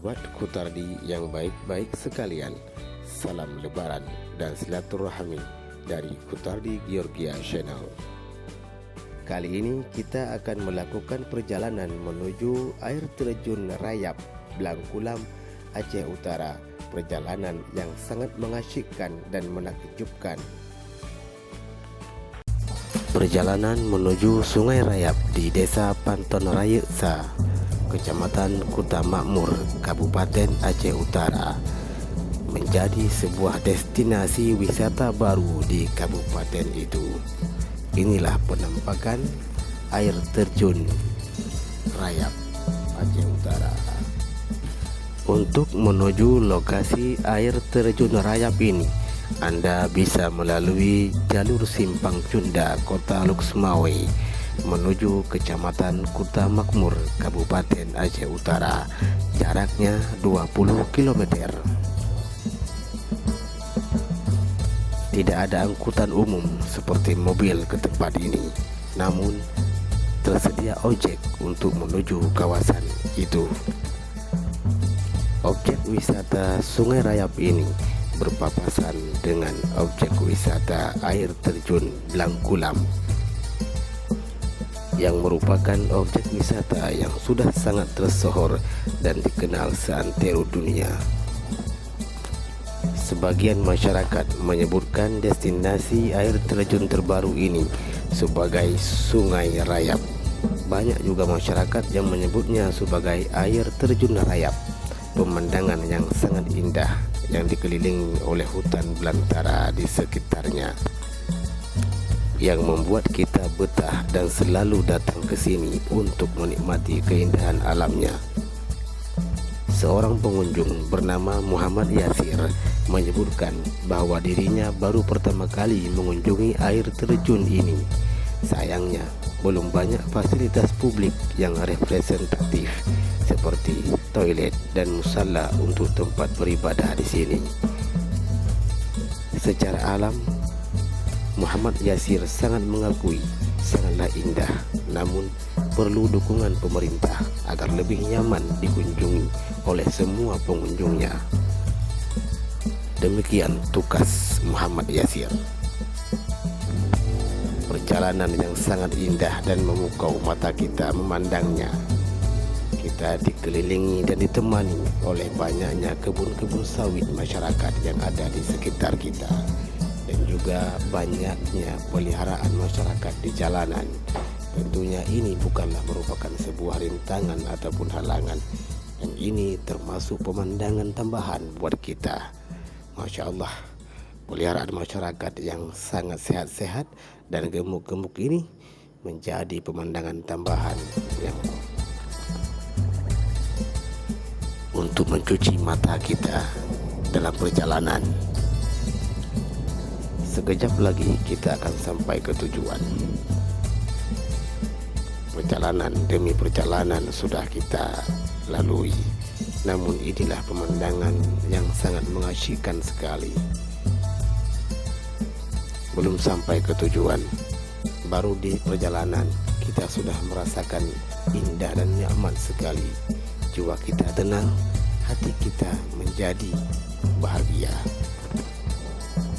Sahabat Kutardi yang baik-baik sekalian, salam lebaran dan silaturahmi dari Kutardi Georgia Channel. Kali ini kita akan melakukan perjalanan menuju air terjun Rayap, Blangkulam, Aceh Utara. Perjalanan yang sangat mengasyikkan dan menakjubkan. Perjalanan menuju Sungai Rayap di Desa Panton Rayeksa, Kecamatan Kuta Makmur, Kabupaten Aceh Utara, menjadi sebuah destinasi wisata baru di kabupaten itu. Inilah penampakan air terjun Rayap, Aceh Utara. Untuk menuju lokasi air terjun Rayap ini, Anda bisa melalui jalur Simpang Cunda, Kota Luxmawe, menuju Kecamatan Kuta Makmur, Kabupaten Aceh Utara. Jaraknya 20 km. Tidak ada angkutan umum seperti mobil ke tempat ini, namun tersedia ojek untuk menuju kawasan itu. Objek wisata Sungai Rayap ini berpapasan dengan objek wisata air terjun Blangkulam, yang merupakan objek wisata yang sudah sangat tersohor dan dikenal seantero dunia. Sebagian masyarakat menyebutkan destinasi air terjun terbaru ini sebagai Sungai Rayap. Banyak juga masyarakat yang menyebutnya sebagai air terjun Rayap. Pemandangan yang sangat indah yang dikelilingi oleh hutan belantara di sekitarnya, yang membuat kita betah dan selalu datang ke sini untuk menikmati keindahan alamnya. Seorang pengunjung bernama Muhammad Yasir menyebutkan bahwa dirinya baru pertama kali mengunjungi air terjun ini. Sayangnya, belum banyak fasilitas publik yang representatif seperti toilet dan musala untuk tempat beribadah di sini. Secara alam, Muhammad Yasir sangat mengakui sangatlah indah, namun perlu dukungan pemerintah agar lebih nyaman dikunjungi oleh semua pengunjungnya. Demikian tukas Muhammad Yasir. Perjalanan yang sangat indah dan memukau mata kita memandangnya. Kita dikelilingi dan ditemani oleh banyaknya kebun-kebun sawit masyarakat yang ada di sekitar kita, dan juga banyaknya peliharaan masyarakat di jalanan. Tentunya ini bukanlah merupakan sebuah rintangan ataupun halangan, dan ini termasuk pemandangan tambahan buat kita. Masya Allah, peliharaan masyarakat yang sangat sehat-sehat dan gemuk-gemuk ini menjadi pemandangan tambahan yang untuk mencuci mata kita dalam perjalanan. Sekejap lagi kita akan sampai ke tujuan. Perjalanan demi perjalanan sudah kita lalui, namun inilah pemandangan yang sangat mengasyikkan sekali. Belum sampai ke tujuan, baru di perjalanan kita sudah merasakan indah dan nyaman sekali. Jiwa kita tenang, hati kita menjadi bahagia.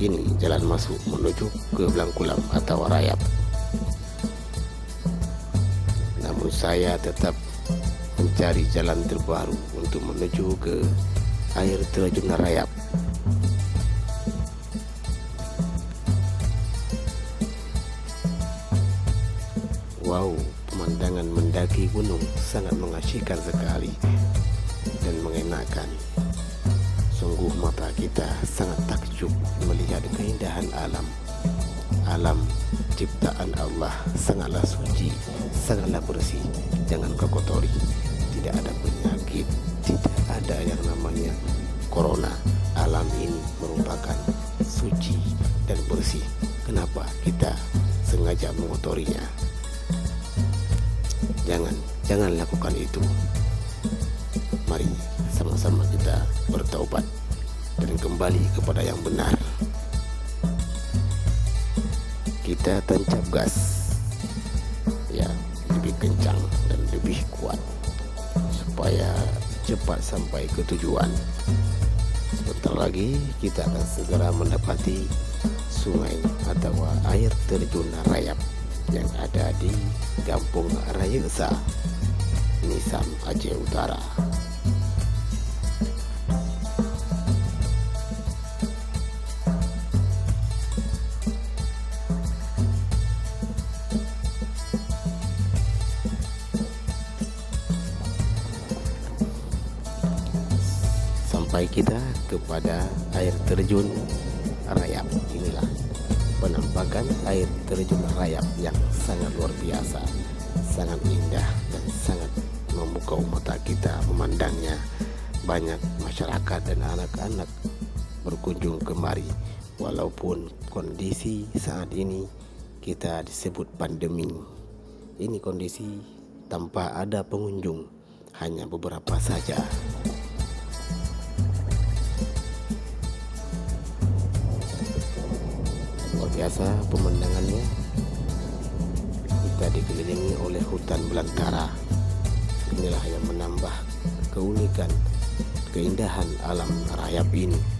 Ini jalan masuk menuju ke Blangkulam atau Rayap. Namun saya tetap mencari jalan terbaru untuk menuju ke air terjun Rayap. Wow, pemandangan mendaki gunung sangat mengasyikkan sekali dan mengenakan. Sungguh mata kita sangat takjub melihat keindahan alam. Alam ciptaan Allah sangatlah suci, sangatlah bersih. Jangan kau kotori. Tidak ada penyakit, tidak ada yang namanya corona. Alam ini merupakan suci dan bersih. Kenapa kita sengaja mengotorinya? Jangan lakukan itu. Mari sama-sama kita bertaubat dan kembali kepada yang benar. Kita tancap gas, ya, lebih kencang dan lebih kuat supaya cepat sampai ke tujuan. Sebentar lagi kita akan segera mendapati sungai atau air terjun Rayap yang ada di Kampung Rayeksa, Nisam, Aceh Utara. Sampai kita kepada air terjun Rayap. Inilah penampakan air terjun Rayap yang sangat luar biasa, sangat indah dan sangat memukau mata kita memandangnya. Banyak masyarakat dan anak-anak berkunjung kemari, walaupun kondisi saat ini kita disebut pandemi. Ini kondisi tanpa ada pengunjung, hanya beberapa saja. Luar biasa pemandangannya. Kita dikelilingi oleh hutan belantara. Inilah yang menambah keunikan, keindahan alam Rayap ini.